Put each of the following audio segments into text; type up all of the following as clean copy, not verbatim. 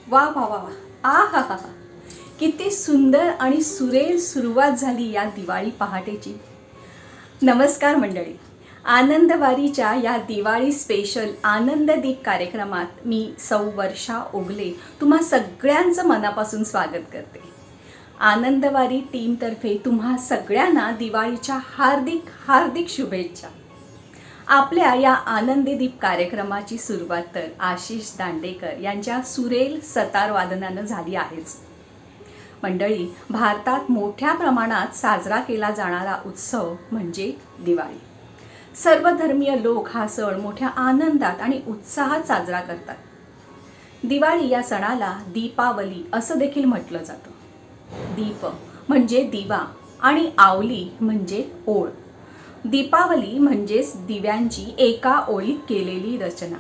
वा वा वा वा, आ हा हा हा, किती सुंदर आणि सुरेल सुरुवात झाली या दिवाळी पहाटेची. नमस्कार मंडळी, आनंदवारीच्या या दिवाळी स्पेशल आनंददीप कार्यक्रमात मी सौ वर्षा ओगले तुम्हा सगळ्यांचं मनापासून स्वागत करते. आनंदवारी टीमतर्फे तुम्हा सगळ्यांना दिवाळीच्या हार्दिक हार्दिक शुभेच्छा. आपल्या या आनंददीप कार्यक्रमाची सुरुवात तर आशिष दांडेकर यांच्या सुरेल सतार वादनानं झाली आहेच. मंडळी, भारतात मोठ्या प्रमाणात साजरा केला जाणारा उत्सव म्हणजे दिवाळी. सर्वधर्मीय लोक हा सण मोठ्या आनंदात आणि उत्साहात साजरा करतात. दिवाळी या सणाला दीपावली असं देखील म्हटलं जातं. दीप म्हणजे दिवा आणि आवली म्हणजे ओळ. दीपावली म्हणजेच दिव्यांची एका ओळीत केलेली रचना.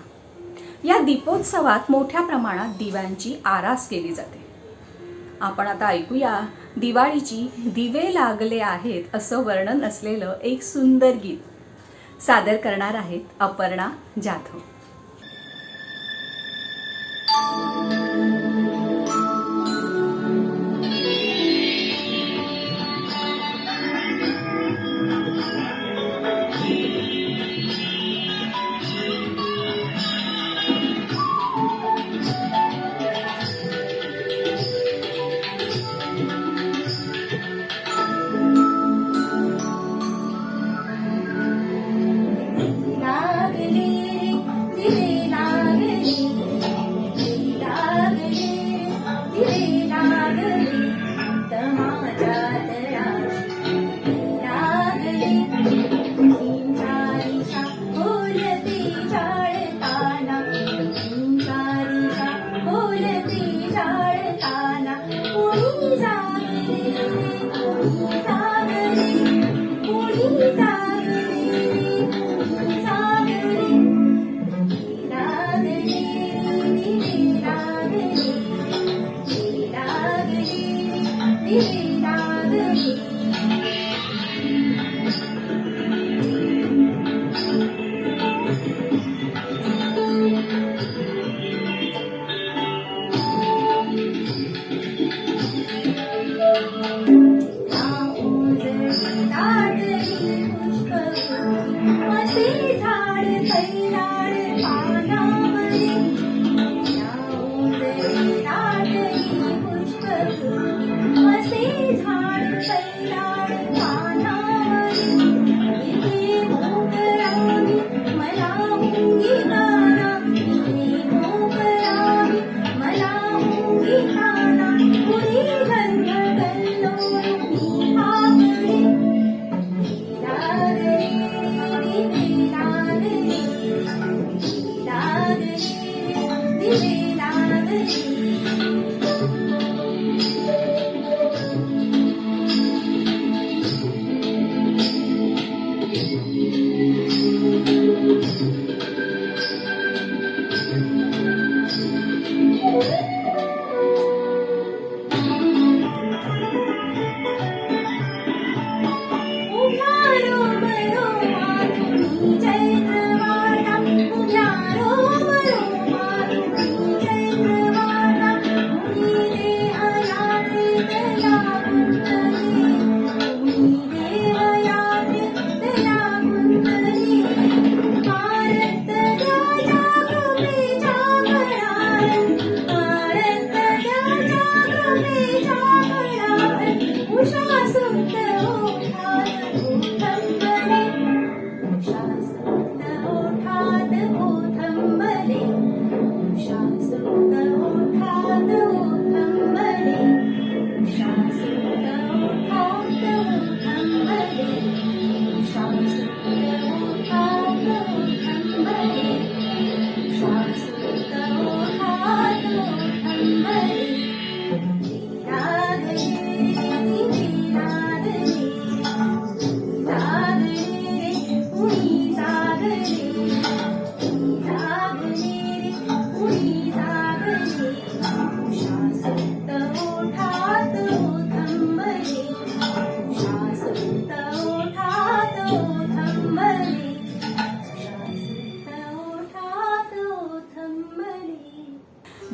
या दीपोत्सवात मोठ्या प्रमाणात दिव्यांची आरास केली जाते. आपण आता ऐकूया दिवाळीची दिवे लागले आहेत असं वर्णन असलेलं एक सुंदर गीत. सादर करणार आहेत अपर्णा जाधव.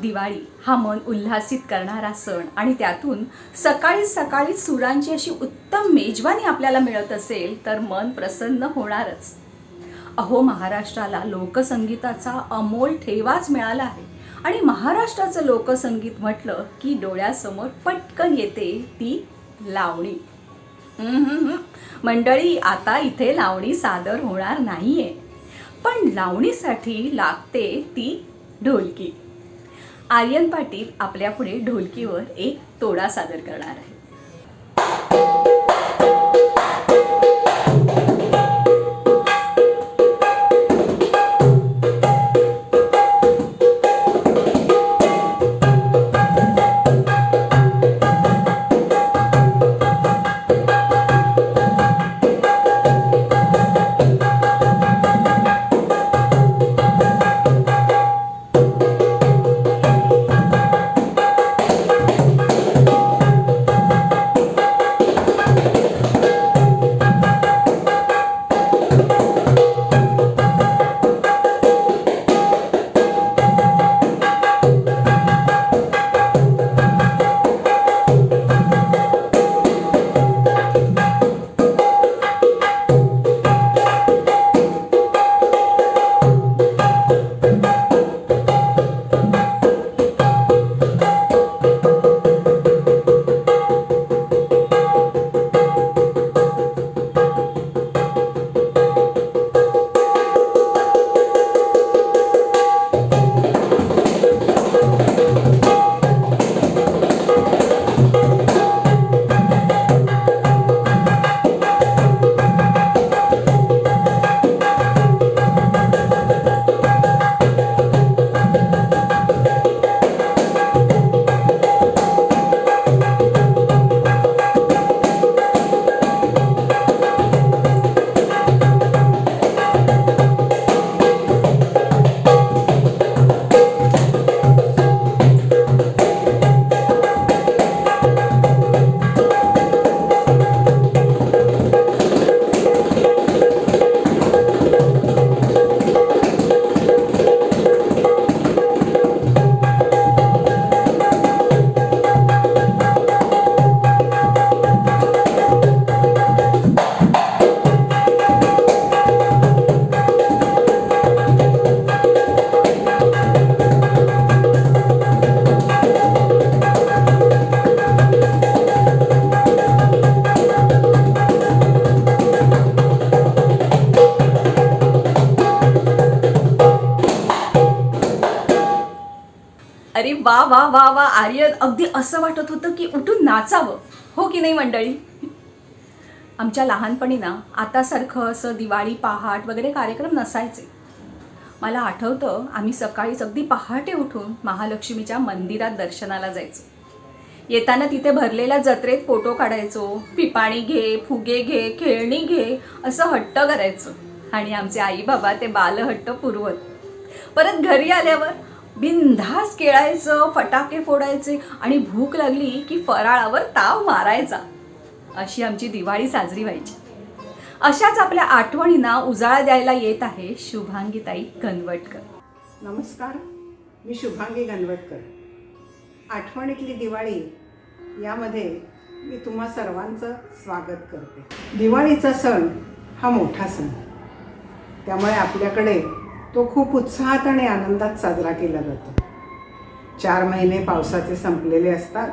दिवाळी हा मन उल्हासित करणारा सण आणि त्यातून सकाळी सकाळी सुरांची अशी उत्तम मेजवानी आपल्याला मिळत असेल तर मन प्रसन्न होणारच. अहो, महाराष्ट्राला लोकसंगीताचा अमोल ठेवाच मिळाला आहे आणि महाराष्ट्राचं लोकसंगीत म्हटलं की डोळ्यासमोर पटकन येते ती लावणी. मंडळी, आता इथे लावणी सादर होणार नाहीये, पण लावणीसाठी लागते ती ढोलकी. आर्यन पाटील आपल्यापुढे ढोलकीवर एक तोडा सादर करणार आहे. अरे वा वा वा वा आर्यन, अगदी असं वाटत होतं की उठून नाचावं, हो की नाही मंडळी? आमच्या लहानपणी ना आतासारखं असं दिवाळी पहाट वगैरे कार्यक्रम नसायचे. मला आठवतं आम्ही सकाळीच अगदी पहाटे उठून महालक्ष्मीच्या मंदिरात दर्शनाला जायचो. येताना तिथे भरलेल्या जत्रेत फोटो काढायचो, पिपाणी घे, फुगे घे, खेळणी घे असं हट्ट करायचो आणि आमचे आई बाबा ते बालहट्ट पुरवत. परत घरी आल्यावर बिनधास्त खेळायचं, फटाके फोडायचे आणि भूक लागली की फराळावर ताव मारायचा. अशी आमची दिवाळी साजरी व्हायची. अशाच आपल्या आठवणींना उजाळा द्यायला येत आहे शुभांगीताई गणवटकर. नमस्कार, मी शुभांगी गणवटकर. आठवणीतली दिवाळी यामध्ये मी तुम्हा सर्वांचं स्वागत करते. दिवाळीचा सण हा मोठा सण, त्यामुळे आपल्याकडे तो खूप उत्साहात आणि आनंदात साजरा केला जातो. 4 महिने पावसाचे संपलेले असतात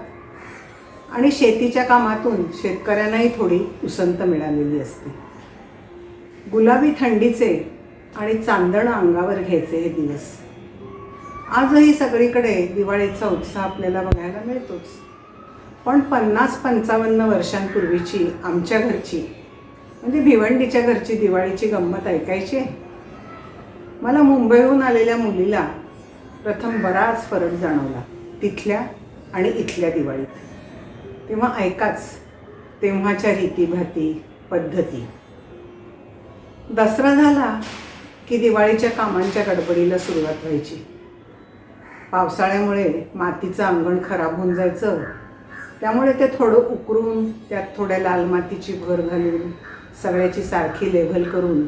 आणि शेतीच्या कामातून शेतकऱ्यांनाही थोडी उसंत मिळालेली असते. गुलाबी थंडीचे आणि चांदणं अंगावर घ्यायचे हे दिवस. आजही सगळीकडे दिवाळीचा उत्साह आपल्याला बघायला मिळतोच. पण 50-55 वर्षांपूर्वीची आमच्या घरची म्हणजे भिवंडीच्या घरची दिवाळीची गंमत ऐकायची आहे. मला मुंबईहून आलेल्या मुलीला प्रथम बराच फरक जाणवला तिथल्या आणि इथल्या दिवाळीत. तेव्हा ऐकाच तेव्हाच्या रीतीभाती, पद्धती. दसरा झाला की दिवाळीच्या कामांच्या गडबडीला सुरुवात व्हायची. पावसाळ्यामुळे मातीचं अंगण खराब होऊन जायचं, त्यामुळे ते थोडं उकरून त्यात थोड्या लाल मातीची भर घालून सगळ्याची सारखी लेव्हल करून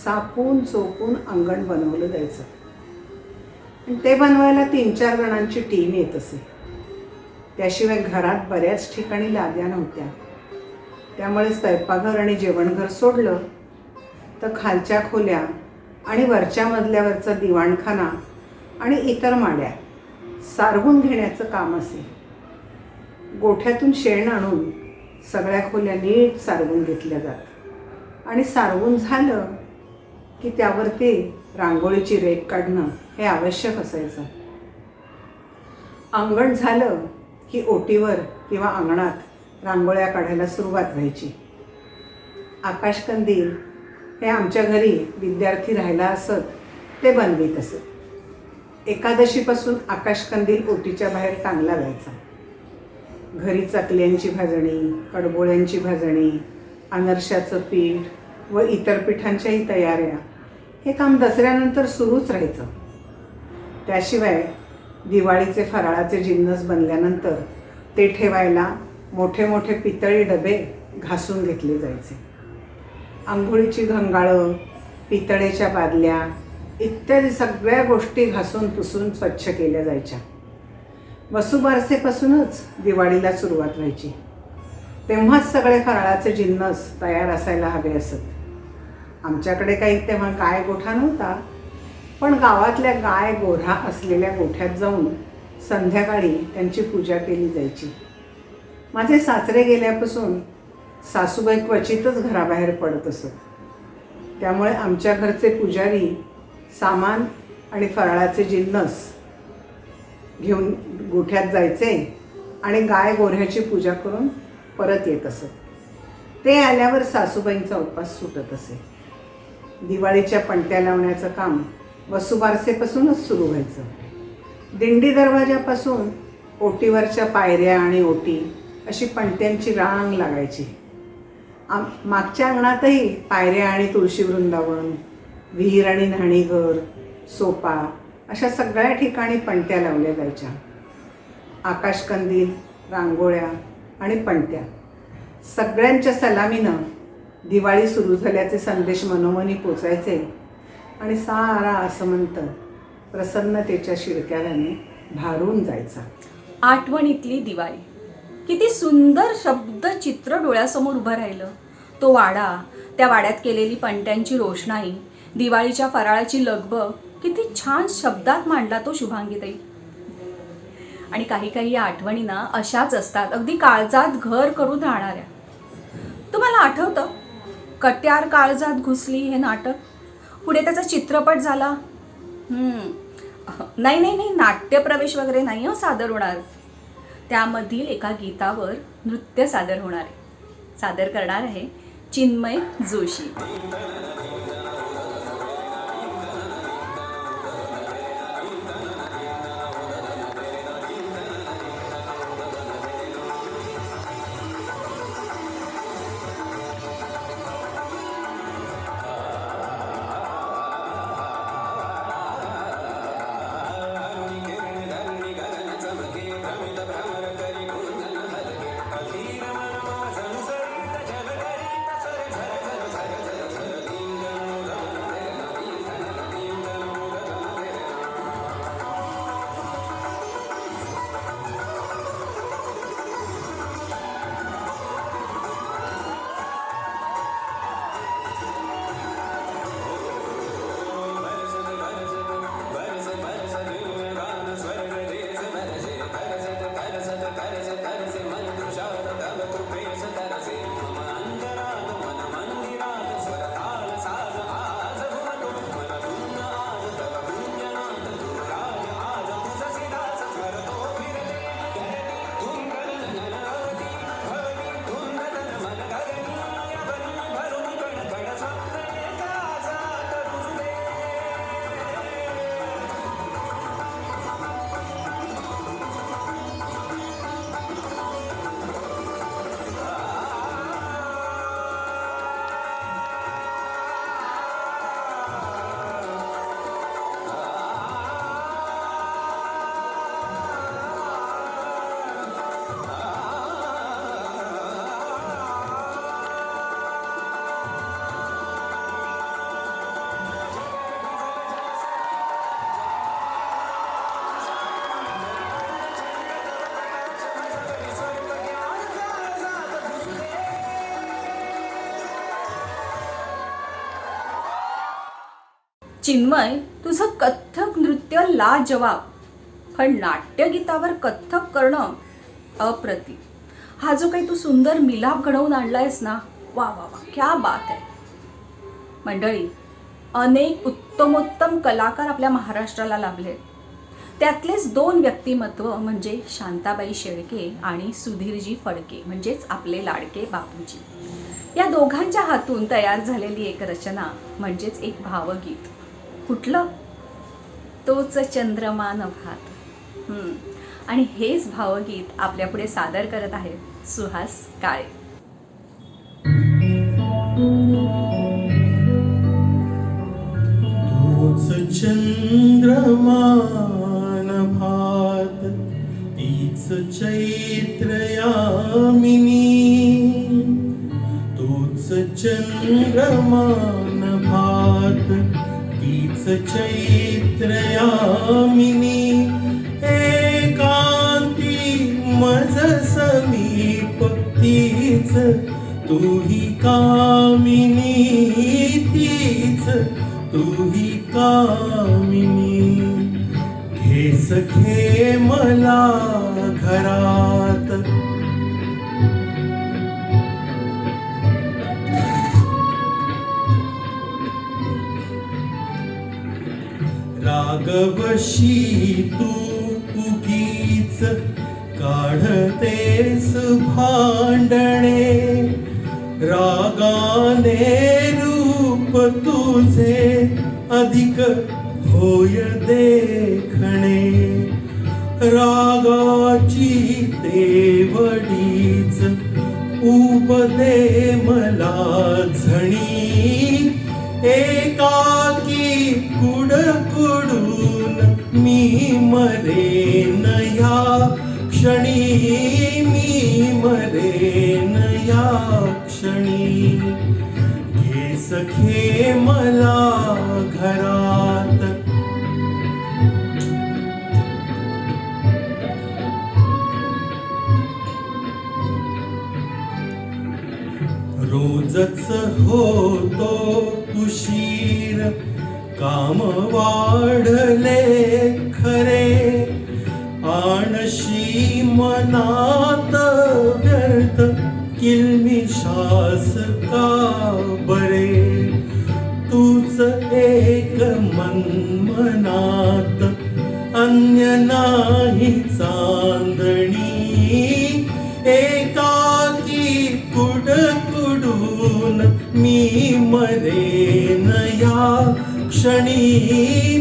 चापून चोपून अंगण बनवलं जायचं. आणि ते बनवायला 3-4 जणांची टीम येत असे. त्याशिवाय घरात बऱ्याच ठिकाणी लाद्या नव्हत्या. त्यामुळे स्वयंपाकघर आणि जेवणघर सोडलं तर खालच्या खोल्या आणि वरच्या मजल्यावरचा दिवाणखाना आणि इतर माड्या सारवून घेण्याचं काम असे. गोठ्यातून शेण आणून सगळ्या खोल्या नीट सारवून घेतल्या जात आणि सारवून झालं की त्यावरती रांगोळीची रेघ काढणं हे आवश्यक असायचं. अंगण झालं की ओटीवर किंवा अंगणात रांगोळ्या काढायला सुरुवात व्हायची. आकाशकंदील हे आमच्या घरी विद्यार्थी राहायला असत ते बनवीत असत. एकादशीपासून आकाशकंदील ओटीच्या बाहेर टांगला जायचा. घरी चकल्यांची भाजणी, कडबोळ्यांची भाजणी, अनरशाचं पीठ व इतर पिठांच्याही तयाऱ्या हे काम दसऱ्यानंतर सुरूच राहायचं. त्याशिवाय दिवाळीचे फराळाचे जिन्नस बनल्यानंतर ते ठेवायला मोठे मोठे पितळी डबे घासून घेतले जायचे. आंघोळीची घंगाळं, पितळेच्या बादल्या इत्यादी सगळ्या गोष्टी घासून पुसून स्वच्छ केल्या जायच्या. वसुबारसेपासूनच दिवाळीला सुरुवात व्हायची. तेव्हाच सगळे फराळाचे जिन्नस तयार असायला हवे असत. आमच्याकडे काही तेव्हा गाय गोठा नव्हता, पण गावातल्या गाय गोऱ्हा असलेल्या गोठ्यात जाऊन संध्याकाळी त्यांची पूजा केली जायची. माझे सासरे गेल्यापासून सासूबाई क्वचितच घराबाहेर पडत असत. त्यामुळे आमच्या घरचे पुजारी सामान आणि फराळाचे जिन्नस घेऊन गोठ्यात जायचे आणि गाय गोऱ्ह्याची पूजा करून परत येत असत. ते आल्यावर सासूबाईंचा उपवास सुटत असे. दिवाळीच्या पणत्या लावण्याचं काम वसुबारसेपासूनच सुरू व्हायचं. दिंडी दरवाजापासून ओटीवरच्या पायऱ्या आणि ओटी अशी पणत्यांची रांग लागायची. मागच्या अंगणातही पायऱ्या आणि तुळशी वृंदावन, विहीर आणि न्हाणीघर, सोपा अशा सगळ्या ठिकाणी पणत्या लावल्या जायच्या. आकाशकंदील, रांगोळ्या आणि पणत्या सगळ्यांच्या सलामीनं दिवाळी सुरू झाल्याचे संदेश मनोमनी पोचायचे आणि सारा आसमंत प्रसन्नतेच्या शिरक्याने भारून जायचा. आठवणीतली दिवाळी, किती सुंदर शब्द चित्र डोळ्यासमोर उभं राहिलं. तो वाडा, त्या वाड्यात केलेली पणत्यांची रोषणाई, दिवाळीच्या फराळाची लगबग किती छान शब्दात मांडला तो शुभांगीताई. आणि काही काही या आठवणी ना अशाच असतात, अगदी काळजात घर करून राहणाऱ्या. तुम्हाला आठवतं कट्यार काळजात घुसली हे नाटक? पुढे त्याचा चित्रपट झाला. नाही नाही नाही, नाट्यप्रवेश वगैरे नाही हो सादर होणार. त्यामधील एका गीतावर नृत्य सादर होणार आहे. सादर करणार आहे चिन्मय जोशी. चिन्मय, तुझं कथ्थक नृत्य लाजवाब, पण नाट्यगीतावर कथ्थक करणं अप्रतिम. हा जो काही तू सुंदर मिलाप घडवून आणलायस ना, वा वा वा, क्या बात आहे. मंडळी, अनेक उत्तमोत्तम कलाकार आपल्या महाराष्ट्राला लाभले. त्यातलेच 2 व्यक्तिमत्व म्हणजे शांताबाई शेळके आणि सुधीरजी फडके, म्हणजेच आपले लाडके बापूजी. या दोघांच्या हातून तयार झालेली एक रचना म्हणजेच एक भावगीत. कुठलं? तोच चंद्रमा नभात. आणि हेच भावगीत आपल्यापुढे सादर करत आहेत सुहास काळे. तोच चंद्रमा नभात, तीच चैत्र यामिनी. तोच चंद्रमा नभात, तीच चैत्र यामिनी. एकांती मज समीप, तीच तुही कामिनी. तीच तुही कामिनी. घे सखे मला घरात, रागवशी तू उगीच काढतेस भांडणे. रागाने रूप तुझे अधिक होय देखणे. रागाची तेवढीच उपदे मला झणी. एकाकी कुडकुडून मी मरेन या क्षणी. मी मरेन या क्षणी. घे सखे मला घरात, रोजच होतो उशीर, काम वाढले खरे. आणशी मनात व्यर्थ किलमिशास का बरे. तूच एक मनात, अन्य नाही चांदणी. एकाकी कुडकुडून मी मरेन या क्षणी.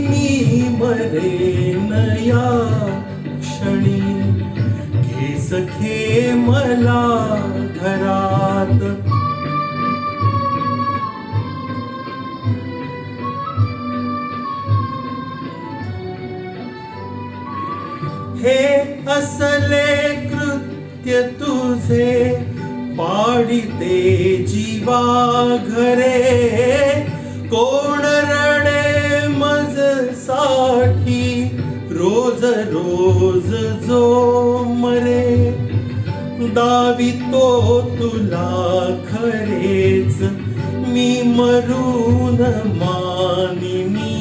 मी मरेन या क्षणी. घे सखे मला घरात, हे असले कृत्य तुझे पाडिते जीवा घरे. कोण रडे मज साठी रोज रोज जो मरे. दावितो तुला खरेच मी मरून मानिनी.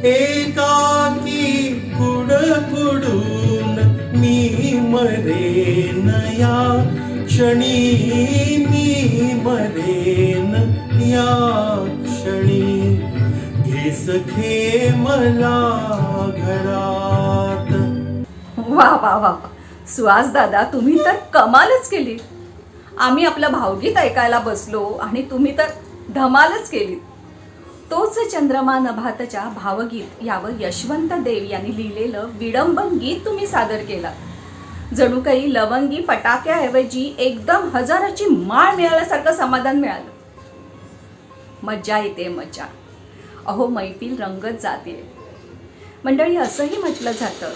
एकाकी कुडकुडून मी मरेन या क्षणी. मी मरेन या क्षणी. घे सखे मला घरात. वा वा वा, सुहास दादा, तुम्ही तर कमालच केली. आम्ही आपलं भावगीत ऐकायला बसलो आणि तुम्ही तर धमालच केली. तोच चंद्रमा नभातच्या भावगीत यावर यशवंत देव यांनी लिहिलेलं विडंबन गीत तुम्ही सादर केलं. जणू काही लवंगी फटाक्याऐवजी एकदम हजाराची माळ मिळाल्यासारखं समाधान मिळालं. मज्जा येते मज्जा. अहो, मैफिल रंगत जाते. मंडळी, असंही म्हटलं जातं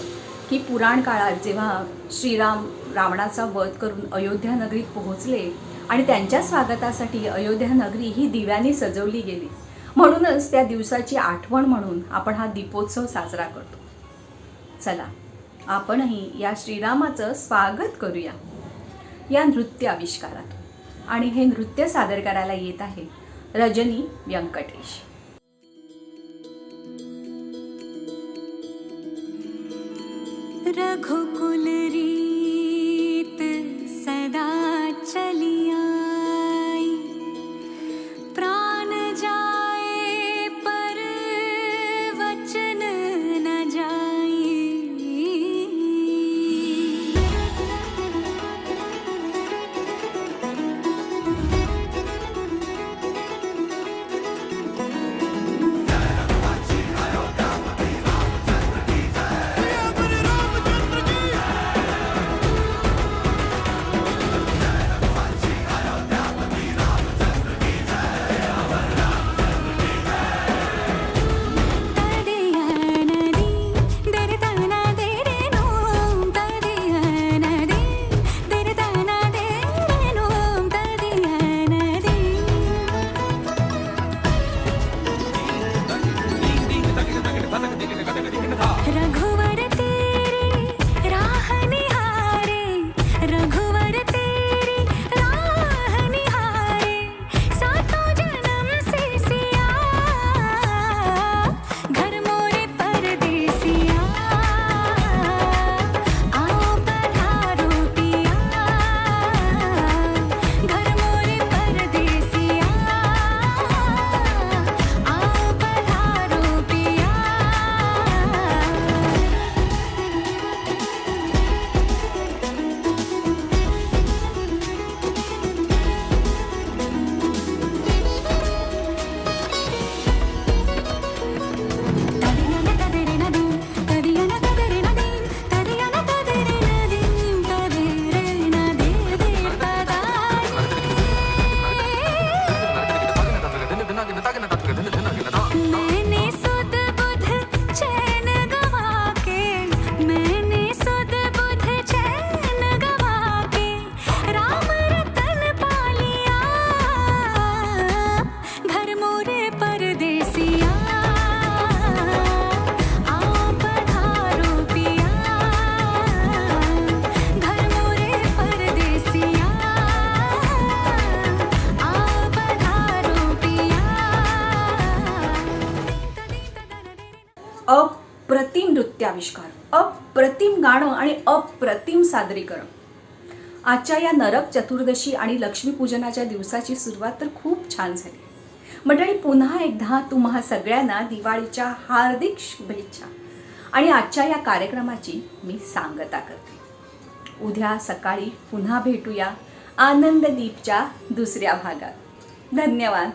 की पुराण काळात जेव्हा श्रीराम रावणाचा वध करून अयोध्या नगरीत पोहोचले आणि त्यांच्या स्वागतासाठी अयोध्या नगरी ही दिव्यांनी सजवली गेली. म्हणूनच त्या दिवसाची आठवण म्हणून आपण हा दीपोत्सव साजरा करतो. चला, आपणही या श्रीरामाचं स्वागत करूया या नृत्य आविष्कारात. आणि हे नृत्य सादर करायला येत आहे रजनी व्यंकटेश. रघुकुल रीत सदा चली आई, प्राण जाए पर वचन न जाई। रघुवर तेरी राह निहारे, रघुवर तेरी राह निहारे, सातों जन्म से सिया, घर मोरे परदेसिया, आओ पधारो पिया, घर मोरे परदेसिया, आओ पधारो पिया। मैंने सुध बुध चैन गवा के, मैंने सुध बुध चैन गवा के, राम रतन पालिया, घर मोरे परदेसिया, आओ पधारो पिया, घर मोरे परदेसिया, आओ पधारो पिया। अप्रतिम नृत्याविष्कार, अप्रतिम गाणं आणि अप्रतिम सादरीकरण. आजच्या या नरक चतुर्दशी आणि लक्ष्मीपूजनाच्या दिवसाची सुरुवात तर खूप छान झाली. मंडळी, पुन्हा एकदा तुम्हा सगळ्यांना दिवाळीच्या हार्दिक शुभेच्छा आणि आजच्या या कार्यक्रमाची मी सांगता करते. उद्या सकाळी पुन्हा भेटूया आनंद दीपच्या दुसऱ्या भागात. धन्यवाद.